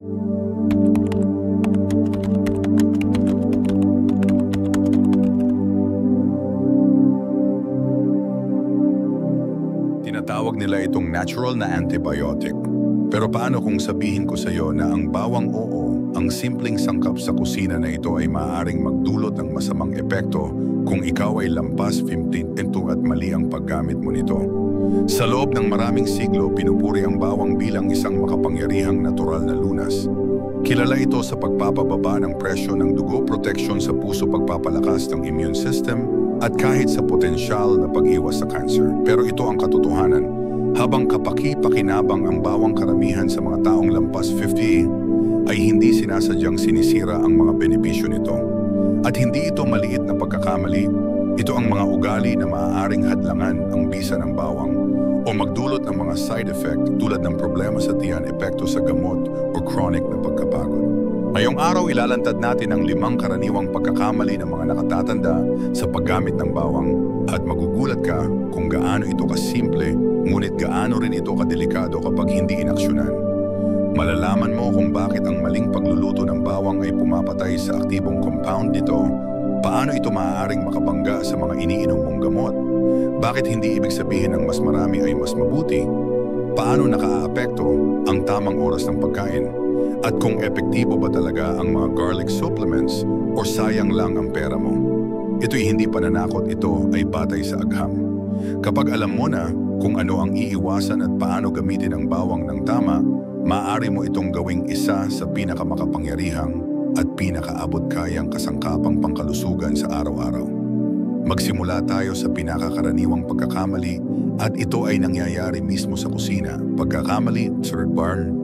Tinatawag nila itong natural na antibiotic. Pero paano kung sabihin ko sa iyo na ang bawang oo, ang simpleng sangkap sa kusina na ito ay maaaring magdulot ng masamang epekto kung ikaw ay lampas 15 at mali ang paggamit mo nito. Sa loob ng maraming siglo, pinupuri ang bawang bilang isang makapangyarihang natural na lunas. Kilala ito sa pagpapababa ng presyo ng dugo, proteksyon sa puso, pagpapalakas ng immune system, at kahit sa potensyal na pag-iwas sa cancer. Pero ito ang katotohanan. Habang kapaki-pakinabang ang bawang, karamihan sa mga taong lampas 50 ay hindi sinasadyang sinisira ang mga benepisyo nito. At hindi ito maliit na pagkakamali. Ito ang mga ugali na maaaring hadlangan ang bisa ng bawang o magdulot ng mga side effect tulad ng problema sa tiyan, epekto sa gamot o chronic na pagkapagod. Ngayong araw, ilalantad natin ang 5 karaniwang pagkakamali ng mga nakatatanda sa paggamit ng bawang at magugulat ka kung gaano ito kasimple, ngunit gaano rin ito kadelikado kapag hindi inaksyonan. Malalaman mo kung bakit ang maling pagluluto ng bawang ay pumapatay sa aktibong compound nito, paano ito maaaring makabangga sa mga iniinom mong gamot, bakit hindi ibig sabihin ng mas marami ay mas mabuti, paano nakaaapekto ang tamang oras ng pagkain, at kung epektibo ba talaga ang mga garlic supplements o sayang lang ang pera mo. Ito'y hindi pananakot, ito ay batay sa agham. Kapag alam mo na kung ano ang iiwasan at paano gamitin ang bawang ng tama, maaari mo itong gawing isa sa pinakamakapangyarihang at pinakaabot-kayang kasangkapang pangkalusugan sa araw-araw. Magsimula tayo sa pinakakaraniwang pagkakamali at ito ay nangyayari mismo sa kusina. Pagkakamali, Sir Barn,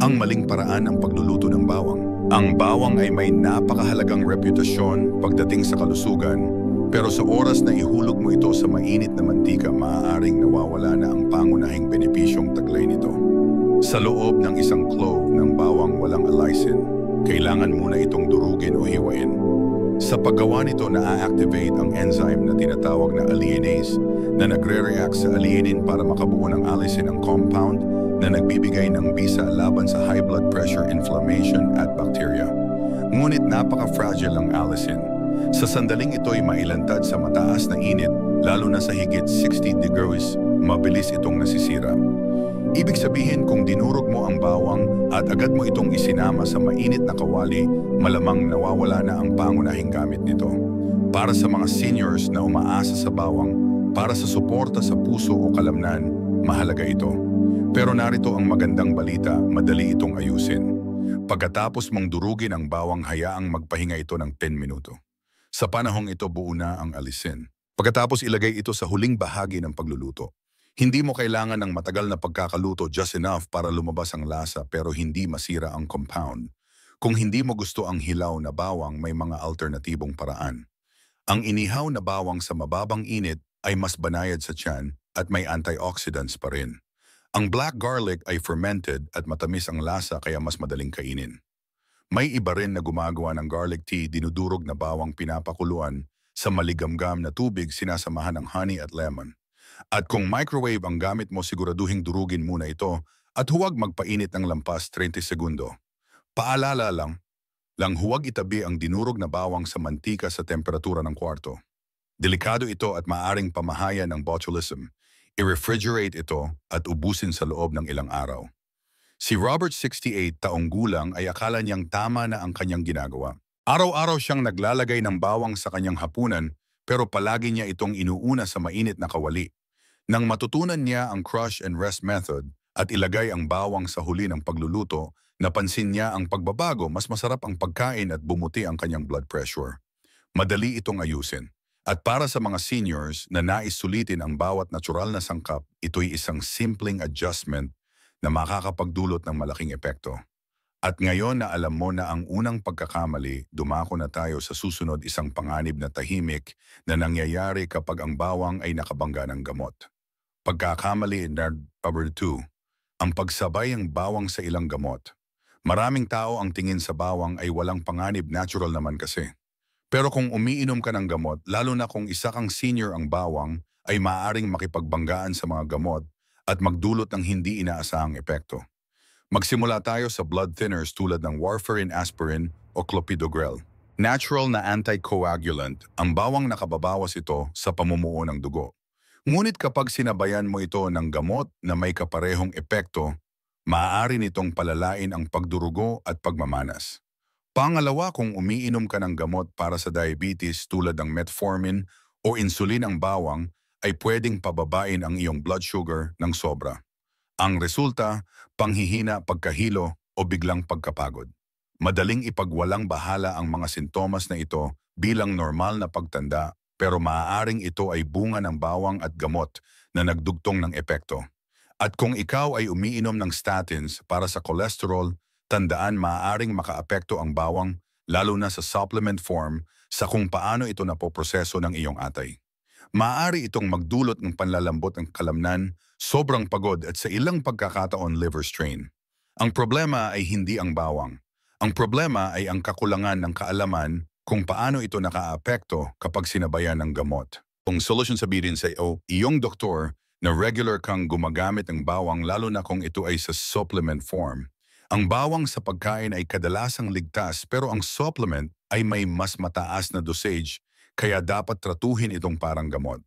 ang maling paraan ng pagluluto ng bawang. Ang bawang ay may napakahalagang reputasyon pagdating sa kalusugan, pero sa oras na ihulog mo ito sa mainit na mantika, maaaring nawawala na ang pangunahing benepisyong taglay nito. Sa loob ng isang clove ng bawang walang allicin, kailangan muna itong durugin o hiwain. Sa paggawa nito, na-activate ang enzyme na tinatawag na alliinase na nagre-react sa alignin para makabuo ng allicin ang compound na nagbibigay ng bisa laban sa high blood pressure, inflammation at bacteria. Ngunit napaka-fragile ang allicin. Sa sandaling ito'y mailantad sa mataas na init, lalo na sa higit 60 degrees, mabilis itong nasisira. Ibig sabihin, kung dinurog mo ang bawang at agad mo itong isinama sa mainit na kawali, malamang nawawala na ang pangunahing gamit nito. Para sa mga seniors na umaasa sa bawang, para sa suporta sa puso o kalamnan, mahalaga ito. Pero narito ang magandang balita, madali itong ayusin. Pagkatapos mong durugin ang bawang, hayaang magpahinga ito ng 10 minuto. Sa panahong ito, buo na ang alisin. Pagkatapos ilagay ito sa huling bahagi ng pagluluto. Hindi mo kailangan ng matagal na pagkakaluto, just enough para lumabas ang lasa pero hindi masira ang compound. Kung hindi mo gusto ang hilaw na bawang, may mga alternatibong paraan. Ang inihaw na bawang sa mababang init ay mas banayad sa tiyan at may antioxidants pa rin. Ang black garlic ay fermented at matamis ang lasa kaya mas madaling kainin. May iba rin na gumagawa ng garlic tea, dinudurog na bawang pinapakuluan sa maligamgam na tubig, sinasamahan ng honey at lemon. At kung microwave ang gamit mo, siguraduhing durugin muna ito at huwag magpainit ng lampas 30 segundo. Paalala lang huwag itabi ang dinurog na bawang sa mantika sa temperatura ng kwarto. Delikado ito at maaring pamahayan ng botulism. I-refrigerate ito at ubusin sa loob ng ilang araw. Si Robert, 68 taong gulang, ay akala niyang tama na ang kanyang ginagawa. Araw-araw siyang naglalagay ng bawang sa kanyang hapunan pero palagi niya itong inuuna sa mainit na kawali. Nang matutunan niya ang crush and rest method at ilagay ang bawang sa huli ng pagluluto, napansin niya ang pagbabago, mas masarap ang pagkain at bumuti ang kanyang blood pressure. Madali itong ayusin. At para sa mga seniors na nais sulitin ang bawat natural na sangkap, ito'y isang simpleng adjustment na makakapagdulot ng malaking epekto. At ngayon na alam mo na ang unang pagkakamali, dumako na tayo sa susunod, isang panganib na tahimik na nangyayari kapag ang bawang ay nakabangga ng gamot. Pagkakamali number 2, ang pagsabay ng bawang sa ilang gamot. Maraming tao ang tingin sa bawang ay walang panganib, natural naman kasi. Pero kung umiinom ka ng gamot, lalo na kung isa kang senior, ang bawang ay maaaring makipagbanggaan sa mga gamot at magdulot ng hindi inaasahang epekto. Magsimula tayo sa blood thinners tulad ng warfarin aspirin o clopidogrel. Natural na anticoagulant, ang bawang nakababawas ito sa pamumuo ng dugo. Ngunit kapag sinabayan mo ito ng gamot na may kaparehong epekto, maaari nitong palalain ang pagdurugo at pagmamanas. Pangalawa, kung umiinom ka ng gamot para sa diabetes tulad ng metformin o insulin ang bawang, ay pwedeng pababain ang iyong blood sugar ng sobra. Ang resulta, panghihina, pagkahilo o biglang pagkapagod. Madaling ipagwalang bahala ang mga sintomas na ito bilang normal na pagtanda, pero maaaring ito ay bunga ng bawang at gamot na nagdugtong ng epekto. At kung ikaw ay umiinom ng statins para sa cholesterol, tandaan maaaring makaapekto ang bawang, lalo na sa supplement form, sa kung paano ito napoproseso ng iyong atay. Maaari itong magdulot ng panlalambot ng kalamnan, sobrang pagod at sa ilang pagkakataon liver strain. Ang problema ay hindi ang bawang. Ang problema ay ang kakulangan ng kaalaman kung paano ito nakaapekto kapag sinabayan ng gamot. Kung solusyon sabihin sa iyong doktor na regular kang gumagamit ng bawang lalo na kung ito ay sa supplement form, ang bawang sa pagkain ay kadalasang ligtas pero ang supplement ay may mas mataas na dosage kaya dapat tratuhin itong parang gamot.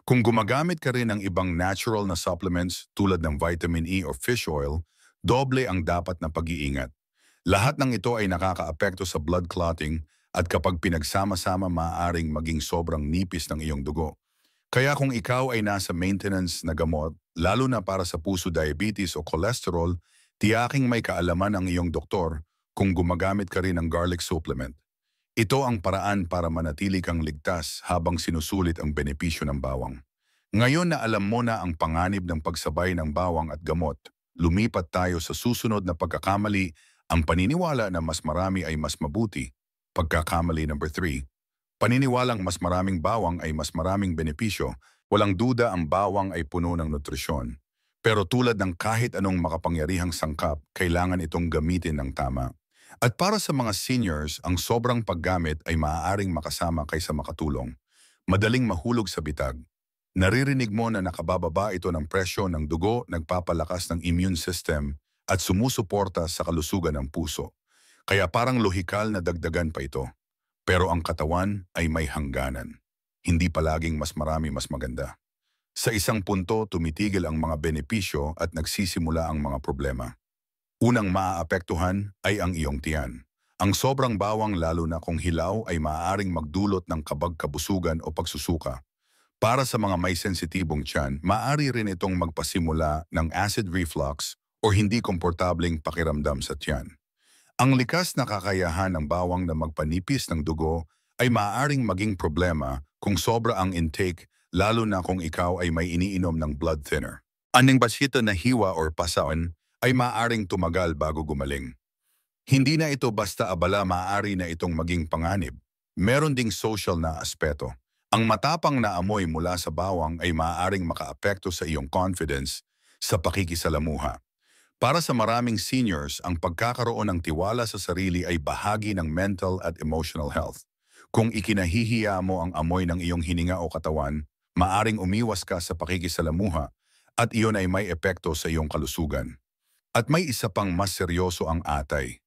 Kung gumagamit ka rin ng ibang natural na supplements tulad ng vitamin E o fish oil, doble ang dapat na pag-iingat. Lahat ng ito ay nakakaapekto sa blood clotting at kapag pinagsama-sama maaaring maging sobrang nipis ng iyong dugo. Kaya kung ikaw ay nasa maintenance na gamot, lalo na para sa puso diabetes o cholesterol, tiyaking may kaalaman ang iyong doktor kung gumagamit ka rin ng garlic supplement. Ito ang paraan para manatili kang ligtas habang sinusulit ang benepisyo ng bawang. Ngayon na alam mo na ang panganib ng pagsabay ng bawang at gamot, lumipat tayo sa susunod na pagkakamali, ang paniniwala na mas marami ay mas mabuti. Pagkakamali number 3. Paniniwalang mas maraming bawang ay mas maraming benepisyo. Walang duda ang bawang ay puno ng nutrisyon. Pero tulad ng kahit anong makapangyarihang sangkap, kailangan itong gamitin ng tama. At para sa mga seniors, ang sobrang paggamit ay maaaring makasama kaysa makatulong. Madaling mahulog sa bitag. Naririnig mo na nakabababa ito ng presyo ng dugo, nagpapalakas ng immune system, at sumusuporta sa kalusugan ng puso. Kaya parang lohikal na dagdagan pa ito. Pero ang katawan ay may hangganan. Hindi palaging mas marami mas maganda. Sa isang punto, tumitigil ang mga benepisyo at nagsisimula ang mga problema. Unang maaapektuhan ay ang iyong tiyan. Ang sobrang bawang lalo na kung hilaw ay maaaring magdulot ng kabag-kabusugan o pagsusuka. Para sa mga may sensitibong tiyan, maaari rin itong magpasimula ng acid reflux o hindi komportableng pakiramdam sa tiyan. Ang likas na kakayahan ng bawang na magpanipis ng dugo ay maaaring maging problema kung sobra ang intake lalo na kung ikaw ay may iniinom ng blood thinner. Aning basita na hiwa or pasaon ay maaaring tumagal bago gumaling. Hindi na ito basta abala, maaari na itong maging panganib. Meron ding social na aspeto. Ang matapang na amoy mula sa bawang ay maaaring makaapekto sa iyong confidence sa pakikisalamuha. Para sa maraming seniors, ang pagkakaroon ng tiwala sa sarili ay bahagi ng mental at emotional health. Kung ikinahihiya mo ang amoy ng iyong hininga o katawan, maaring umiwas ka sa pakikisalamuha at iyon ay may epekto sa iyong kalusugan. At may isa pang mas seryoso ang atay.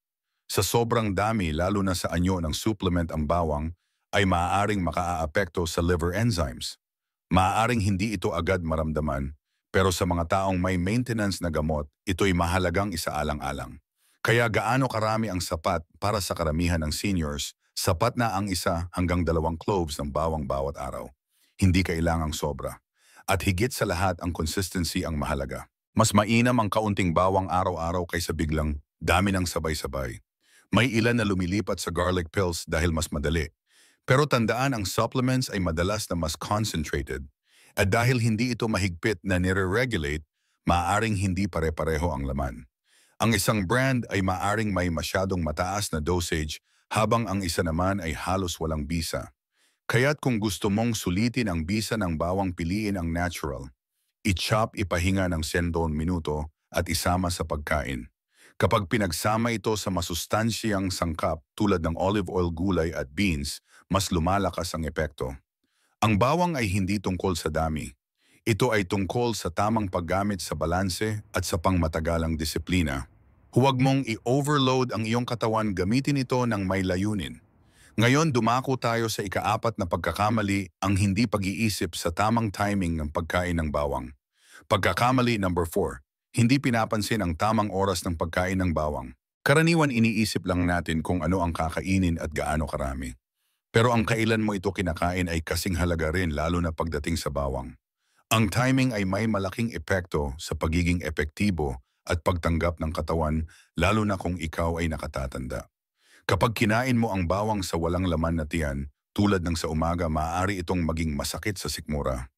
Sa sobrang dami, lalo na sa anyo ng supplement ang bawang, ay maaaring makaaapekto sa liver enzymes. Maaaring hindi ito agad maramdaman, pero sa mga taong may maintenance na gamot, ito'y mahalagang isaalang-alang. Kaya gaano karami ang sapat para sa karamihan ng seniors, sapat na ang 1 hanggang 2 cloves ng bawang bawat araw. Hindi kailangang sobra. At higit sa lahat, ang consistency ang mahalaga. Mas mainam ang kaunting bawang araw-araw kaysa biglang dami ng sabay-sabay. May ilan na lumilipat sa garlic pills dahil mas madali. Pero tandaan, ang supplements ay madalas na mas concentrated. At dahil hindi ito mahigpit na nire-regulate, maaaring hindi pare-pareho ang laman. Ang isang brand ay maaaring may masyadong mataas na dosage habang ang isa naman ay halos walang bisa. Kaya't kung gusto mong sulitin ang bisa ng bawang, piliin ang natural. I-chop, ipahinga ng 10 minuto at isama sa pagkain. Kapag pinagsama ito sa masustansyang sangkap tulad ng olive oil, gulay at beans, mas lumalakas ang epekto. Ang bawang ay hindi tungkol sa dami. Ito ay tungkol sa tamang paggamit sa balanse at sa pangmatagalang disiplina. Huwag mong i-overload ang iyong katawan, gamitin ito ng may layunin. Ngayon dumako tayo sa ikaapat na pagkakamali, ang hindi pag-iisip sa tamang timing ng pagkain ng bawang. Pagkakamali number 4, hindi pinapansin ang tamang oras ng pagkain ng bawang. Karaniwan iniisip lang natin kung ano ang kakainin at gaano karami. Pero ang kailan mo ito kinakain ay kasing halaga rin, lalo na pagdating sa bawang. Ang timing ay may malaking epekto sa pagiging epektibo at pagtanggap ng katawan, lalo na kung ikaw ay nakatatanda. Kapag kinain mo ang bawang sa walang laman na tiyan, tulad ng sa umaga, maaari itong maging masakit sa sikmura.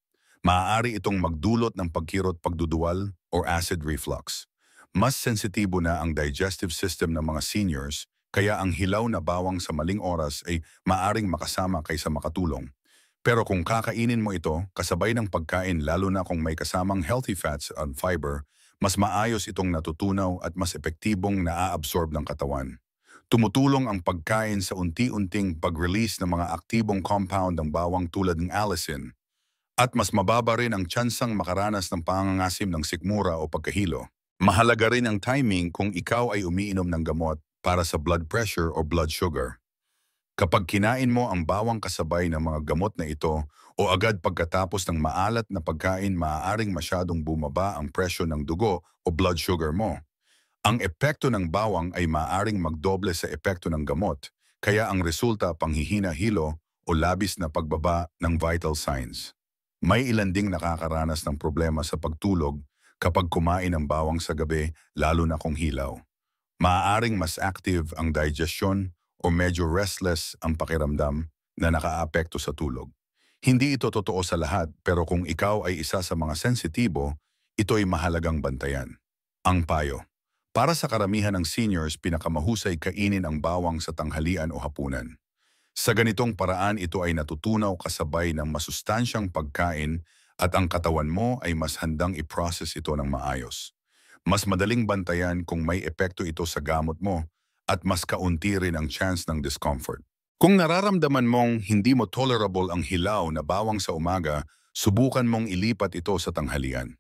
Maaari itong magdulot ng pagkirot, pagduduwal, or acid reflux. Mas sensitibo na ang digestive system ng mga seniors, kaya ang hilaw na bawang sa maling oras ay maaring makasama kaysa makatulong. Pero kung kakainin mo ito, kasabay ng pagkain, lalo na kung may kasamang healthy fats and fiber, mas maayos itong natutunaw at mas epektibong naa-absorb ng katawan. Tumutulong ang pagkain sa unti-unting pag-release ng mga aktibong compound ng bawang tulad ng allicin, at mas mababa rin ang tsansang makaranas ng pangangasim ng sikmura o pagkahilo. Mahalaga rin ang timing kung ikaw ay umiinom ng gamot para sa blood pressure o blood sugar. Kapag kinain mo ang bawang kasabay ng mga gamot na ito o agad pagkatapos ng maalat na pagkain, maaaring masyadong bumaba ang presyo ng dugo o blood sugar mo. Ang epekto ng bawang ay maaaring magdoble sa epekto ng gamot, kaya ang resulta panghihina-hilo o labis na pagbaba ng vital signs. May ilan ding nakakaranas ng problema sa pagtulog kapag kumain ng bawang sa gabi, lalo na kung hilaw. Maaaring mas active ang digestion o medyo restless ang pakiramdam na nakaapekto sa tulog. Hindi ito totoo sa lahat, pero kung ikaw ay isa sa mga sensitibo, ito ay mahalagang bantayan. Ang payo. Para sa karamihan ng seniors, pinakamahusay kainin ang bawang sa tanghalian o hapunan. Sa ganitong paraan, ito ay natutunaw kasabay ng masustansyang pagkain at ang katawan mo ay mas handang i-process ito ng maayos. Mas madaling bantayan kung may epekto ito sa gamot mo at mas kaunti rin ang chance ng discomfort. Kung nararamdaman mong hindi mo tolerable ang hilaw na bawang sa umaga, subukan mong ilipat ito sa tanghalian.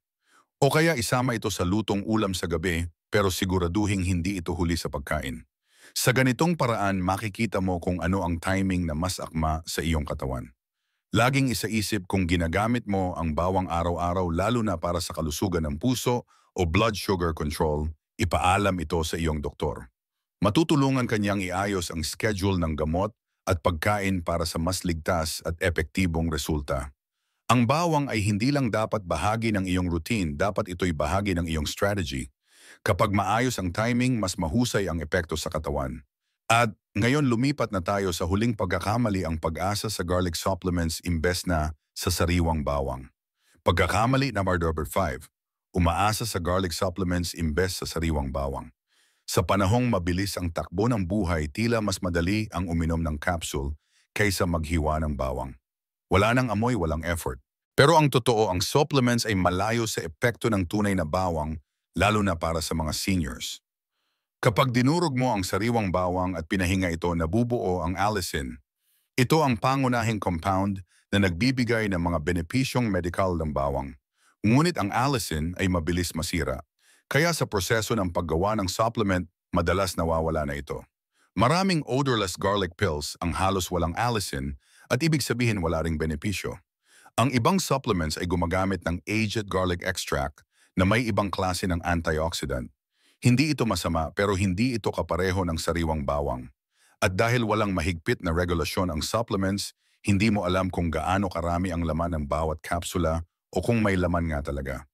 O kaya isama ito sa lutong ulam sa gabi, pero siguraduhing hindi ito huli sa pagkain. Sa ganitong paraan, makikita mo kung ano ang timing na mas akma sa iyong katawan. Laging isaisip kung ginagamit mo ang bawang araw-araw, lalo na para sa kalusugan ng puso o blood sugar control, ipaalam ito sa iyong doktor. Matutulungan kanyang iayos ang schedule ng gamot at pagkain para sa mas ligtas at epektibong resulta. Ang bawang ay hindi lang dapat bahagi ng iyong routine, dapat ito'y bahagi ng iyong strategy. Kapag maayos ang timing, mas mahusay ang epekto sa katawan. At ngayon lumipat na tayo sa huling pagkakamali, ang pag-asa sa garlic supplements imbes na sa sariwang bawang. Pagkakamali number 5, umaasa sa garlic supplements imbes sa sariwang bawang. Sa panahong mabilis ang takbo ng buhay, tila mas madali ang uminom ng capsule kaysa maghiwa ng bawang. Wala nang amoy, walang effort. Pero ang totoo, ang supplements ay malayo sa epekto ng tunay na bawang, lalo na para sa mga seniors. Kapag dinurog mo ang sariwang bawang at pinahinga ito, nabubuo ang allicin. Ito ang pangunahing compound na nagbibigay ng mga benepisyong medikal ng bawang. Ngunit ang allicin ay mabilis masira. Kaya sa proseso ng paggawa ng supplement, madalas nawawala na ito. Maraming odorless garlic pills ang halos walang allicin at ibig sabihin wala ring benepisyo. Ang ibang supplements ay gumagamit ng aged garlic extract na may ibang klase ng antioxidant. Hindi ito masama, pero hindi ito kapareho ng sariwang bawang. At dahil walang mahigpit na regulasyon ang supplements, hindi mo alam kung gaano karami ang laman ng bawat kapsula o kung may laman nga talaga.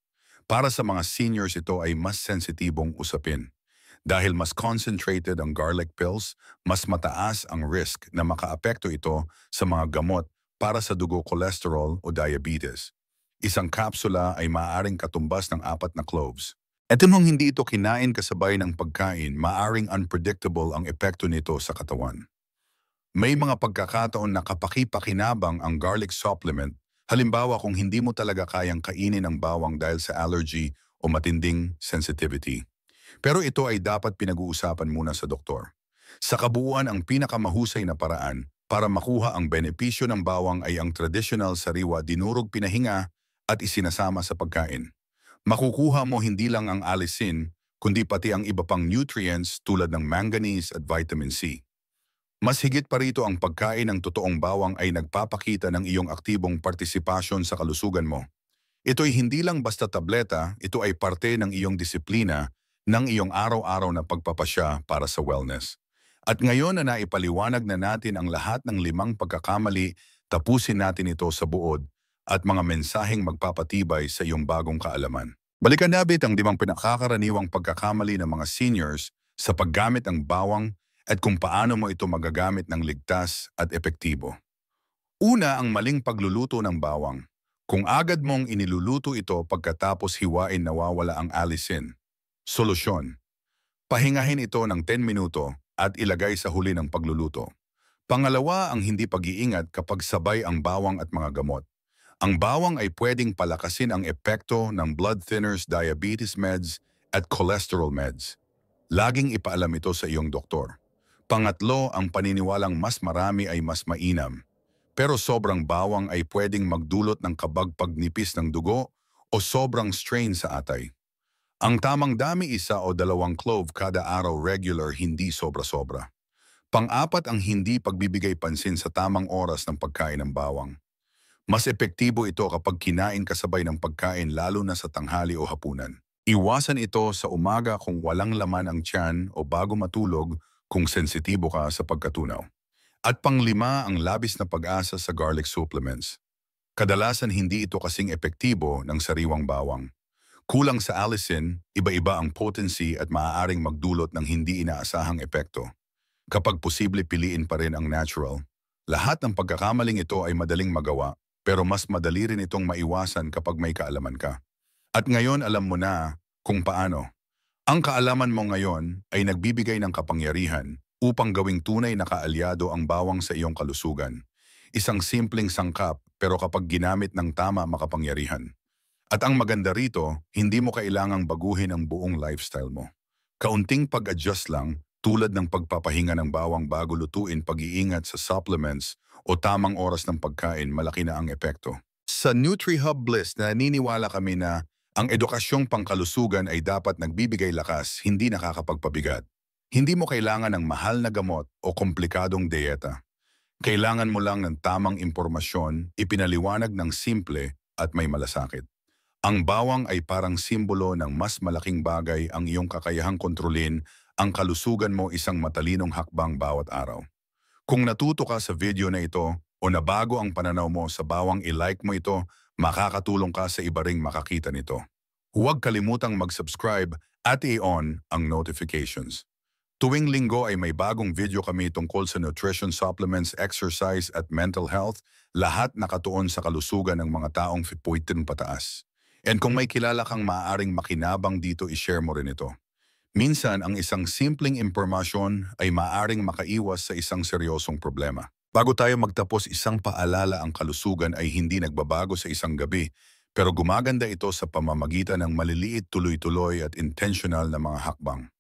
Para sa mga seniors, ito ay mas sensitibong usapin. Dahil mas concentrated ang garlic pills, mas mataas ang risk na makaapekto ito sa mga gamot para sa dugo, cholesterol o diabetes. Isang kapsula ay maaaring katumbas ng 4 na cloves. At nung hindi ito kinain kasabay ng pagkain, maaaring unpredictable ang epekto nito sa katawan. May mga pagkakataon na kapaki-pakinabang ang garlic supplement, halimbawa kung hindi mo talaga kayang kainin ang bawang dahil sa allergy o matinding sensitivity. Pero ito ay dapat pinag-uusapan muna sa doktor. Sa kabuuan, ang pinakamahusay na paraan para makuha ang benepisyo ng bawang ay ang traditional sariwa, dinurog, pinahinga at isinasama sa pagkain. Makukuha mo hindi lang ang allicin, kundi pati ang iba pang nutrients tulad ng manganese at vitamin C. Mas higit pa rito ang pagkain ng totoong bawang ay nagpapakita ng iyong aktibong partisipasyon sa kalusugan mo. Ito'y hindi lang basta tableta, ito ay parte ng iyong disiplina ng iyong araw-araw na pagpapasya para sa wellness. At ngayon na naipaliwanag na natin ang lahat ng 5 pagkakamali, tapusin natin ito sa buod at mga mensaheng magpapatibay sa iyong bagong kaalaman. Balikan natin ang 5 pinakakaraniwang pagkakamali ng mga seniors sa paggamit ng bawang at kung paano mo ito magagamit ng ligtas at epektibo. Una, ang maling pagluluto ng bawang. Kung agad mong iniluluto ito pagkatapos hiwain, nawawala ang alisin. Solusyon: pahingahin ito ng 10 minuto at ilagay sa huli ng pagluluto. Pangalawa, ang hindi pag-iingat kapag sabay ang bawang at mga gamot. Ang bawang ay pwedeng palakasin ang epekto ng blood thinners, diabetes meds at cholesterol meds. Laging ipaalam ito sa iyong doktor. Pangatlo, ang paniniwalang mas marami ay mas mainam. Pero sobrang bawang ay pwedeng magdulot ng kabagpagnipis ng dugo o sobrang strain sa atay. Ang tamang dami, 1 o 2 clove kada araw, regular, hindi sobra-sobra. Pang-apat, ang hindi pagbibigay pansin sa tamang oras ng pagkain ng bawang. Mas epektibo ito kapag kinain kasabay ng pagkain, lalo na sa tanghali o hapunan. Iwasan ito sa umaga kung walang laman ang tiyan o bago matulog kung sensitibo ka sa pagkatunaw. At pang-5, ang labis na pag-asa sa garlic supplements. Kadalasan hindi ito kasing epektibo ng sariwang bawang. Kulang sa allicin, iba-iba ang potency at maaaring magdulot ng hindi inaasahang epekto. Kapag posible, piliin pa rin ang natural. Lahat ng pagkakamaling ito ay madaling magawa, pero mas madali rin itong maiwasan kapag may kaalaman ka. At ngayon alam mo na kung paano. Ang kaalaman mo ngayon ay nagbibigay ng kapangyarihan upang gawing tunay na kaalyado ang bawang sa iyong kalusugan. Isang simpleng sangkap, pero kapag ginamit ng tama, makapangyarihan. At ang maganda rito, hindi mo kailangang baguhin ang buong lifestyle mo. Kaunting pag-adjust lang, tulad ng pagpapahinga ng bawang bago lutuin, pag-iingat sa supplements o tamang oras ng pagkain, malaki na ang epekto. Sa NutriHub Bliss, naniniwala kami na ang edukasyong pangkalusugan ay dapat nagbibigay lakas, hindi nakakapagpabigat. Hindi mo kailangan ng mahal na gamot o komplikadong dieta. Kailangan mo lang ng tamang impormasyon, ipinaliwanag ng simple at may malasakit. Ang bawang ay parang simbolo ng mas malaking bagay, ang iyong kakayahang kontrolin ang kalusugan mo, isang matalinong hakbang bawat araw. Kung natuto ka sa video na ito o nabago ang pananaw mo sa bawang, i-like mo ito, makakatulong ka sa iba ring makakita nito. Huwag kalimutang mag-subscribe at i-on ang notifications. Tuwing linggo ay may bagong video kami tungkol sa nutrition, supplements, exercise at mental health, lahat nakatuon sa kalusugan ng mga taong 50 pataas. And kung may kilala kang maaaring makinabang dito, i-share mo rin ito. Minsan, ang isang simpleng impormasyon ay maaaring makaiwas sa isang seryosong problema. Bago tayo magtapos, isang paalala: ang kalusugan ay hindi nagbabago sa isang gabi, pero gumaganda ito sa pamamagitan ng maliliit, tuloy-tuloy at intentional na mga hakbang.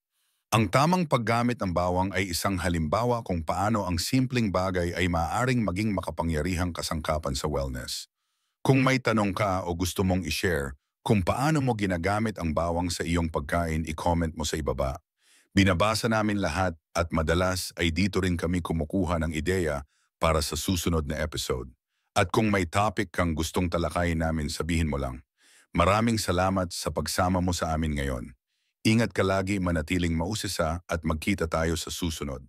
Ang tamang paggamit ng bawang ay isang halimbawa kung paano ang simpleng bagay ay maaaring maging makapangyarihang kasangkapan sa wellness. Kung may tanong ka o gusto mong i-share kung paano mo ginagamit ang bawang sa iyong pagkain, i-comment mo sa ibaba. Binabasa namin lahat at madalas ay dito rin kami kumukuha ng ideya para sa susunod na episode. At kung may topic kang gustong talakayin namin, sabihin mo lang. Maraming salamat sa pagsama mo sa amin ngayon. Ingat ka lagi, manatiling mausisa at magkita tayo sa susunod.